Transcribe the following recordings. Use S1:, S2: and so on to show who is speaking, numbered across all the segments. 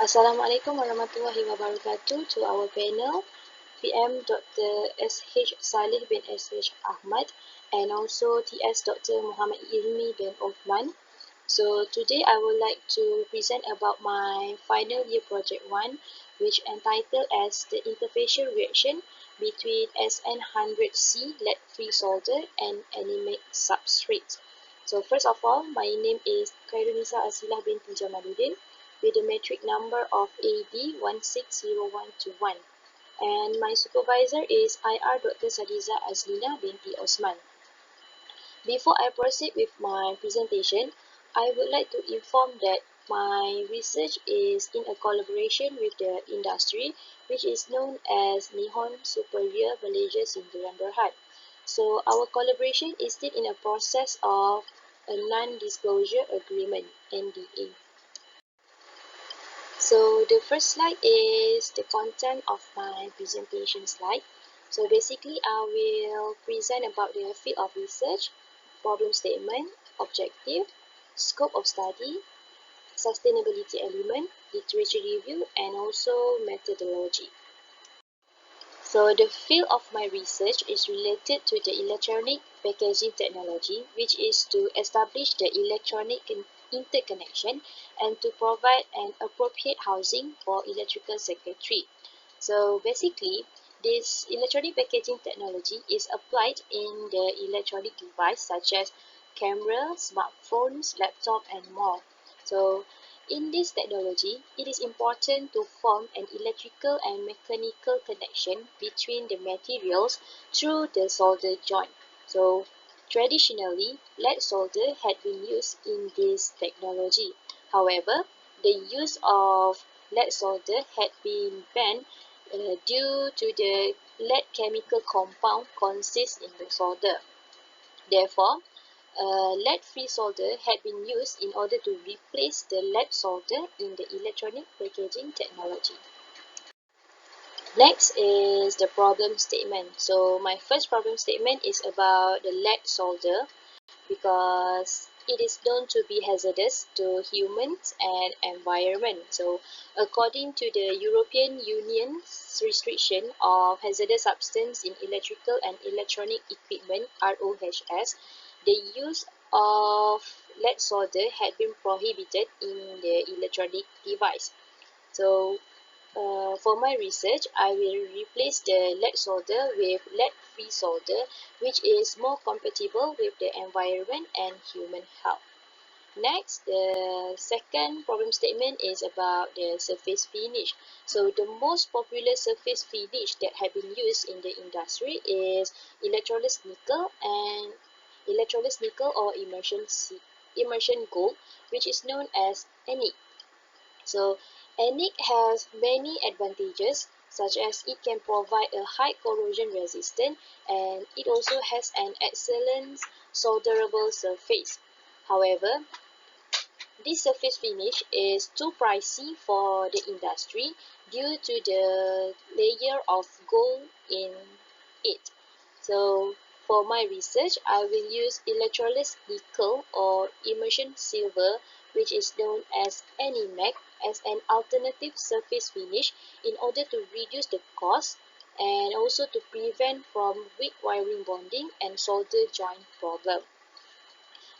S1: Assalamualaikum warahmatullahi wabarakatuh to our panel, PM Dr. SH Salih bin SH Ahmad and also TS Dr. Muhammad Ilmi bin Othman. So today I would like to present about my final year project 1, which entitled as the interfacial reaction between SN100C lead-free solder and Enimag substrate. So first of all, my name is Khairunisa Asilah binti Jamaludin with the metric number of AD160121, and my supervisor is IR Dr. Sadiza Azlina binti Osman. Before I proceed with my presentation, I would like to inform that my research is in a collaboration with the industry, which is known as Nihon Superior Malaysia Sindiran Berhad. So our collaboration is still in a process of a non-disclosure agreement, NDA. So the first slide is the content of my presentation slide. So basically I will present about the field of research, problem statement, objective, scope of study, sustainability element, literature review, and also methodology. So the field of my research is related to the electronic packaging technology, which is to establish the electronic interconnection and to provide an appropriate housing for electrical circuitry. So basically, this electronic packaging technology is applied in the electronic device such as camera, smartphones, laptop, and more. So in this technology, it is important to form an electrical and mechanical connection between the materials through the solder joint. So traditionally, lead solder had been used in this technology. However, the use of lead solder had been banned due to the lead chemical compound consists in the solder. Therefore, lead-free solder had been used in order to replace the lead solder in the electronic packaging technology. Next is the problem statement. So my first problem statement is about the lead solder because it is known to be hazardous to humans and environment. So according to the European Union's restriction of hazardous substance in electrical and electronic equipment, RoHS, the use of lead solder had been prohibited in the electronic device. So for my research, I will replace the lead solder with lead-free solder, which is more compatible with the environment and human health. Next, the second problem statement is about the surface finish. So the most popular surface finish that have been used in the industry is electroless nickel and electroless nickel or immersion gold, which is known as Enimag. So Enimag has many advantages, such as it can provide a high corrosion resistance and it also has an excellent solderable surface. However, this surface finish is too pricey for the industry due to the layer of gold in it. So for my research, I will use electroless nickel or immersion silver, which is known as Enimag, as an alternative surface finish in order to reduce the cost and also to prevent from weak wiring bonding and solder joint problem.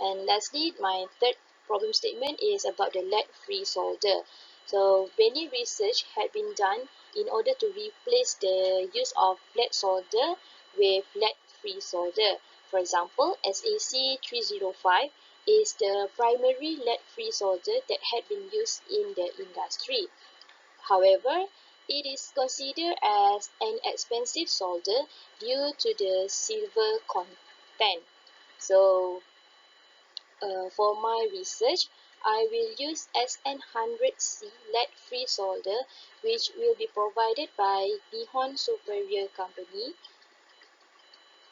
S1: And lastly, my third problem statement is about the lead-free solder. So many research had been done in order to replace the use of lead solder with lead-free solder. For example, SAC305 is the primary lead-free solder that had been used in the industry. However, it is considered as an expensive solder due to the silver content. So for my research, I will use SN100C lead-free solder, which will be provided by Nihon Superior Company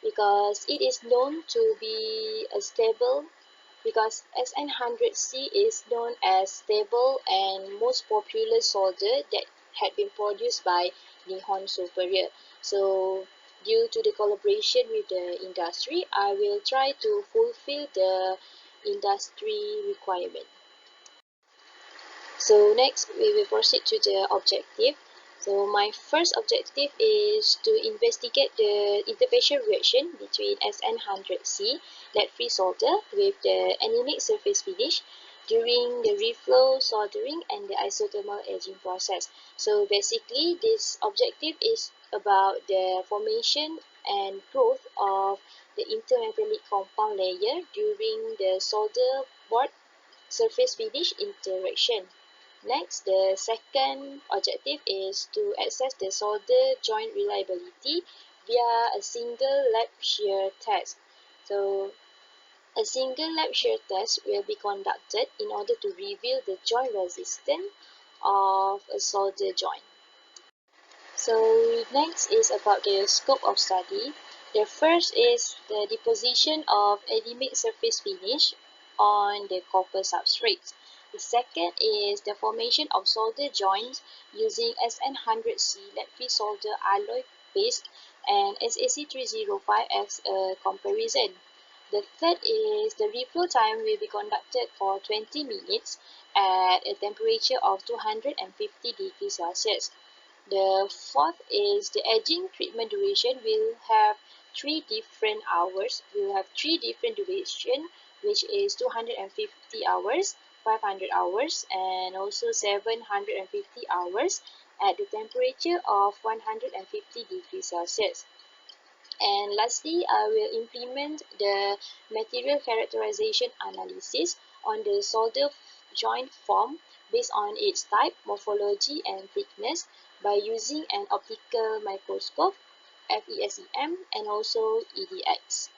S1: because it is known to be a stable, because SN100C is known as stable and most popular solder that had been produced by Nihon Superior. So due to the collaboration with the industry, I will try to fulfill the industry requirement. So next we will proceed to the objective. So my first objective is to investigate the interfacial reaction between SN100C lead-free solder with the Enimag surface finish during the reflow soldering and the isothermal aging process. So basically this objective is about the formation and growth of the intermetallic compound layer during the solder board surface finish interaction. Next, the second objective is to assess the solder joint reliability via a single lab shear test. So, a single lab shear test will be conducted in order to reveal the joint resistance of a solder joint. So next is about the scope of study. The first is the deposition of Enimag surface finish on the copper substrate. The second is the formation of solder joints using SN100C lead-free solder alloy paste and SAC305 as a comparison. The third is the reflow time will be conducted for 20 minutes at a temperature of 250 degrees Celsius. The fourth is the aging treatment duration will have 3 different hours. We will have 3 different duration, which is 250 hours, 500 hours, and also 750 hours at the temperature of 150 degrees Celsius. And lastly, I will implement the material characterization analysis on the solder joint form based on its type, morphology, and thickness by using an optical microscope, FESEM, and also EDX.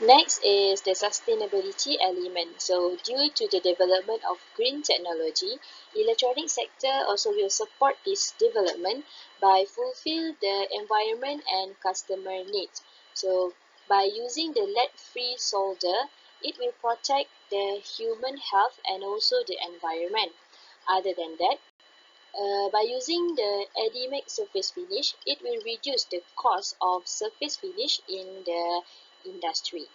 S1: Next is the sustainability element. So due to the development of green technology, electronic sector also will support this development by fulfill the environment and customer needs. So by using the lead-free solder, it will protect the human health and also the environment. Other than that, by using the Enimag surface finish, it will reduce the cost of surface finish in the industry.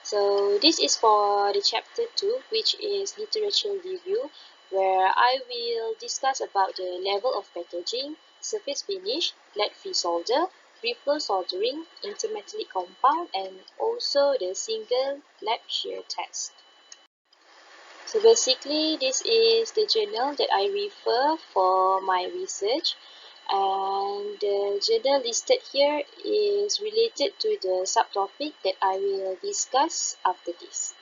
S1: So this is for the chapter 2, which is literature review, where I will discuss about the level of packaging, surface finish, lead-free solder, reflow soldering, intermetallic compound, and also the single lab shear test. So basically, this is the journal that I refer for my research, and the journal listed here is related to the subtopic that I will discuss after this.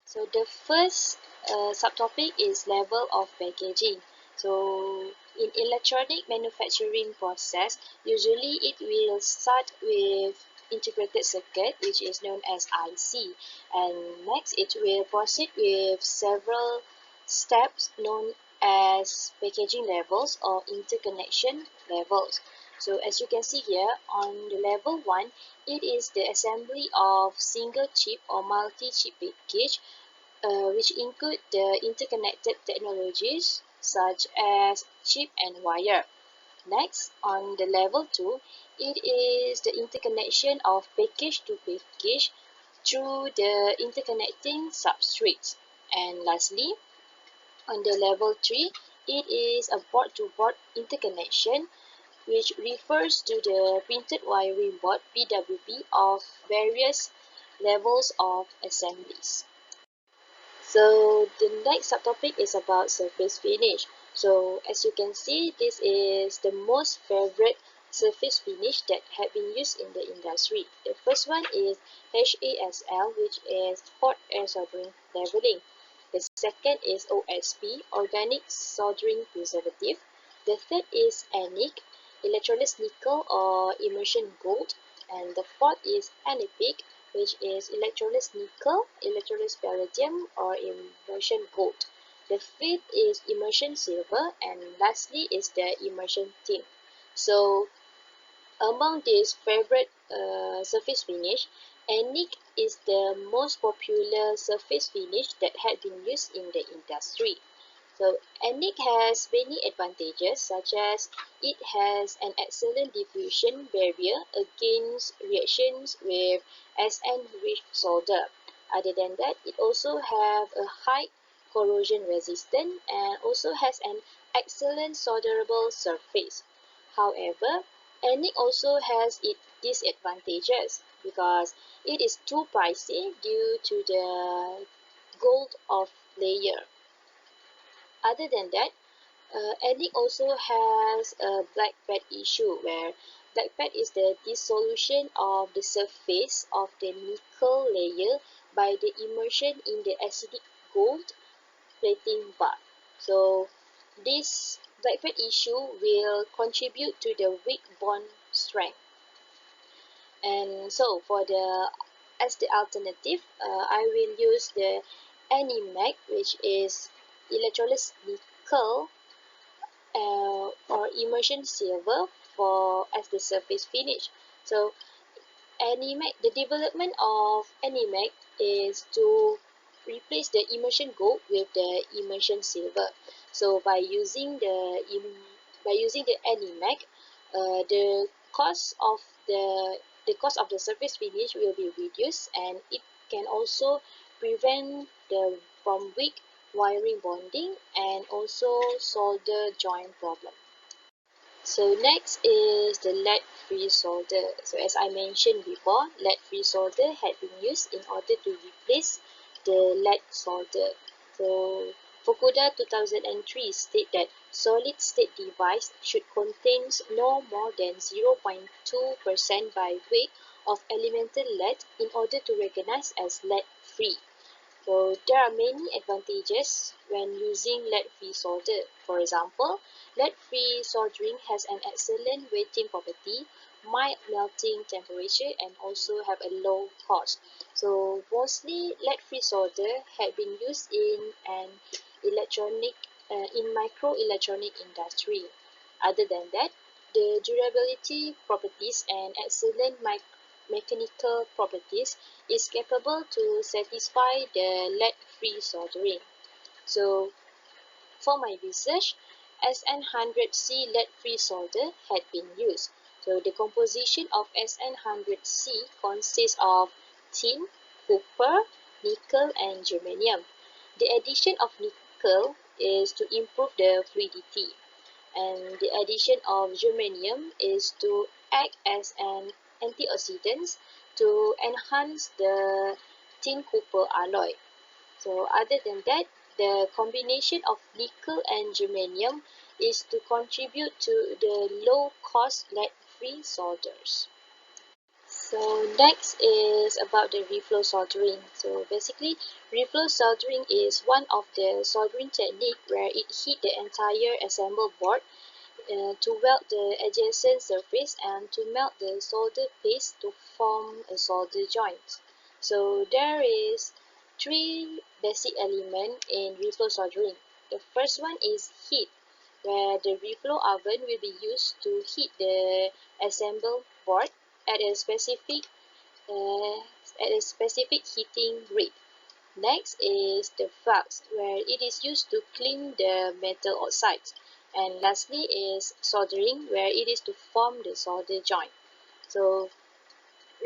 S1: So the first subtopic is level of packaging. So in electronic manufacturing process, usually it will start with integrated circuit, which is known as IC, and next it will proceed with several steps known as packaging levels or interconnection levels. So as you can see here, on the level 1, it is the assembly of single chip or multi-chip package, which include the interconnected technologies such as chip and wire. Next, on the level 2, it is the interconnection of package to package through the interconnecting substrates. And lastly, on the level 3, it is a board-to-board interconnection, which refers to the printed wiring board (PWB) of various levels of assemblies. So the next subtopic is about surface finish. So as you can see, this is the most favorite surface finish that have been used in the industry. The first one is HASL, which is hot air soldering leveling. The second is OSP, organic soldering preservative. The third is Enimag, electroless nickel or immersion gold. And the fourth is Enimag, which is electroless nickel, electroless palladium, or immersion gold. The fifth is immersion silver, and lastly is the immersion tin. So among these favorite surface finish, Enimag is the most popular surface finish that had been used in the industry. So Enimag has many advantages, such as it has an excellent diffusion barrier against reactions with SN rich solder. Other than that, it also have a high corrosion resistant, and also has an excellent solderable surface. However, Enimag also has its disadvantages because it is too pricey due to the gold of layer. Other than that, Enimag also has a black pad issue where black pad is the dissolution of the surface of the nickel layer by the immersion in the acidic gold plating bar. So this black pad issue will contribute to the weak bond strength. And so for the alternative, I will use the Enimag, which is electroless nickel or immersion silver for as the surface finish. So Enimag, the development of Enimag is to replace the immersion gold with the immersion silver. So by using the Enimag, the cost of the surface finish will be reduced, and it can also prevent from weak wiring bonding and also solder joint problem. So next is the lead-free solder. So as I mentioned before, lead-free solder had been used in order to replace the lead solder. So Fukuda 2003 state that solid-state device should contain no more than 0.2% by weight of elemental lead in order to recognize as lead-free. So there are many advantages when using lead-free solder. For example, lead-free soldering has an excellent wetting property, mild melting temperature, and also have a low cost. So mostly lead-free solder had been used in microelectronic industry. Other than that, the durability properties and excellent mechanical properties is capable to satisfy the lead-free soldering. So for my research, SN100C lead-free solder had been used. So the composition of SN100C consists of tin, copper, nickel, and germanium. The addition of nickel is to improve the fluidity, and the addition of germanium is to act as an antioxidant to enhance the tin copper alloy. So other than that, the combination of nickel and germanium is to contribute to the low cost lead-free solders. So next is about the reflow soldering. So basically, reflow soldering is one of the soldering technique where it heat the entire assembled board to weld the adjacent surface and to melt the solder paste to form a solder joint. So there is three basic elements in reflow soldering. The first one is heat, where the reflow oven will be used to heat the assembled board at a specific uh, heating rate. Next is the flux, where it is used to clean the metal oxides. And lastly is soldering, where it is to form the solder joint. So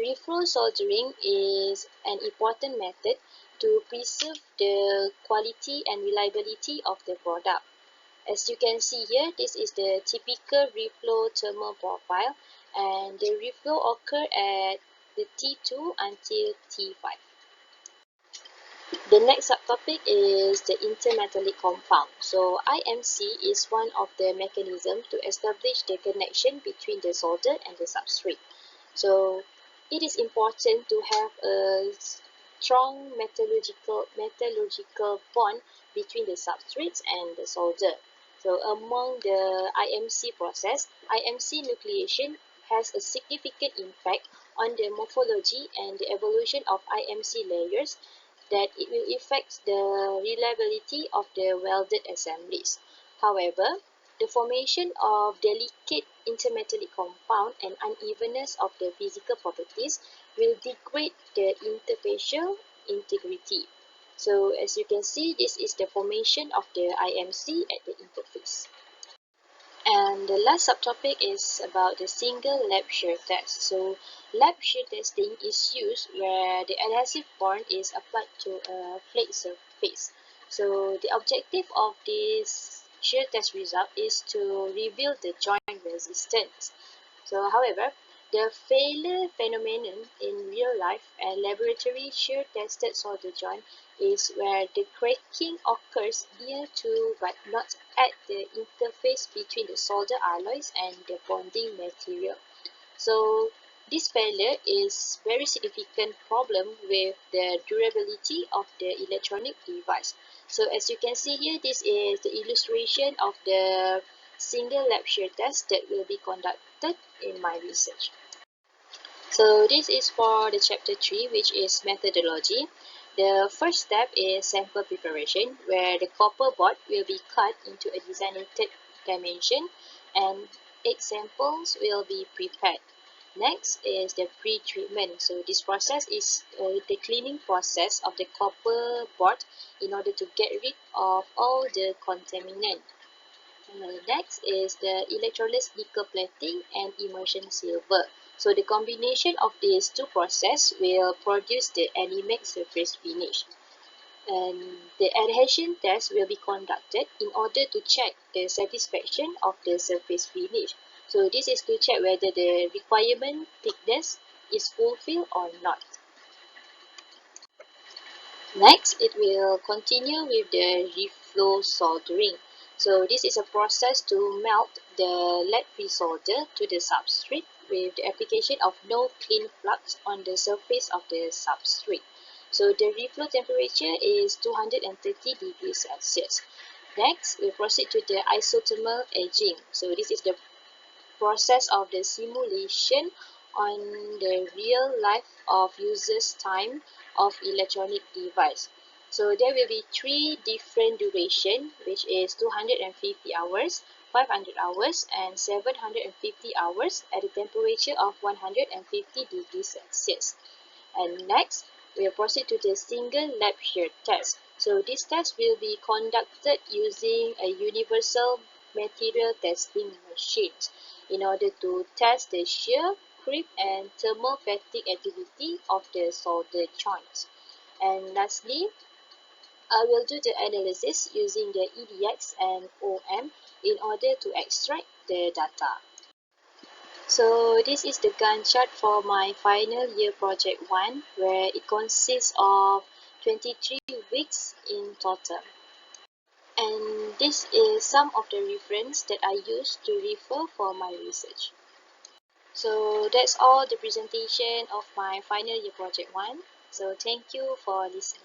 S1: reflow soldering is an important method to preserve the quality and reliability of the product. As you can see here, this is the typical reflow thermal profile, and the reflow occur at the T2 until T5. The next subtopic is the intermetallic compound. So IMC is one of the mechanisms to establish the connection between the solder and the substrate. So it is important to have a strong metallurgical bond between the substrates and the solder. So among the IMC process, IMC nucleation has a significant impact on the morphology and the evolution of IMC layers, that it will affect the reliability of the welded assemblies. However, the formation of delicate intermetallic compound and unevenness of the physical properties will degrade the interfacial integrity. So as you can see, this is the formation of the IMC at the interface. And the last subtopic is about the single lab shear test. So lab shear testing is used where the adhesive bond is applied to a plate surface. So the objective of this shear test result is to reveal the joint resistance. So however, the failure phenomenon in real life and laboratory shear tested solder joint is where the cracking occurs near to but not at the interface between the solder alloys and the bonding material. So this failure is very significant problem with the durability of the electronic device. So as you can see here, this is the illustration of the single lab shear test that will be conducted in my research. So this is for the chapter 3, which is methodology. The first step is sample preparation, where the copper board will be cut into a designated dimension and 8 samples will be prepared. Next is the pre-treatment. So this process is the cleaning process of the copper board in order to get rid of all the contaminant. Next is the electroless nickel plating and immersion silver. So the combination of these two processes will produce the Enimag surface finish. And the adhesion test will be conducted in order to check the satisfaction of the surface finish. So this is to check whether the requirement thickness is fulfilled or not. Next, it will continue with the reflow soldering. So this is a process to melt the lead-free solder to the substrate with the application of no clean flux on the surface of the substrate. So the reflow temperature is 230 degrees Celsius. Next, we proceed to the isothermal aging. So this is the process of the simulation on the real life of users' time of electronic device. So there will be 3 different duration, which is 250 hours, 500 hours and 750 hours at a temperature of 150 degrees Celsius. And next, we'll proceed to the single lab shear test. So this test will be conducted using a universal material testing machine in order to test the shear, creep and thermal fatigue activity of the solder joints. And lastly, I will do the analysis using the EDX and OM in order to extract the data. So this is the Gantt chart for my final year project 1, where it consists of 23 weeks in total. And this is some of the reference that I use to refer for my research. So that's all the presentation of my final year project 1. So thank you for listening.